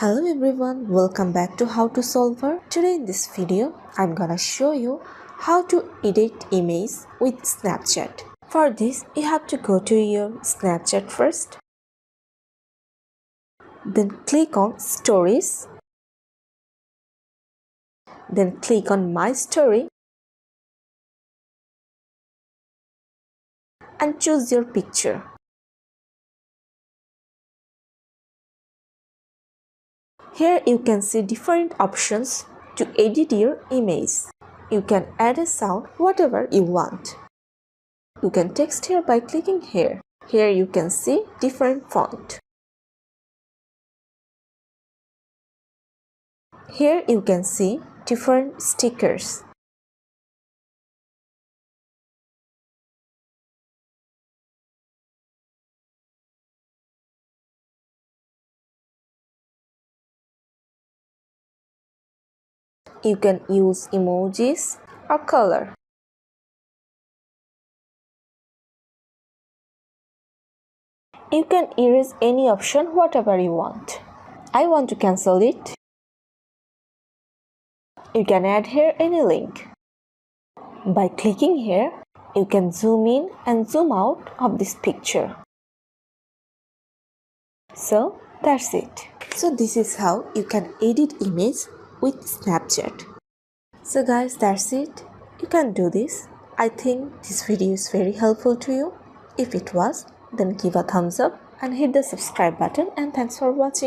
Hello everyone, welcome back to How to Solver. Today in this video, I'm gonna show you how to edit image with Snapchat. For this, you have to go to your Snapchat first. Then click on Stories. Then click on My Story. And choose your picture. Here you can see different options to edit your image. You can add a sound, whatever you want. You can text here by clicking here. Here you can see different font. Here you can see different stickers. You can use emojis or color. You can erase any option whatever you want. I want to cancel it. You can add here any link. By clicking here, you can zoom in and zoom out of this picture. So that's it. So this is how you can edit image with Snapchat. So guys, that's it. You can do this. I think this video is very helpful to you. If it was, then give a thumbs up and hit the subscribe button, and thanks for watching.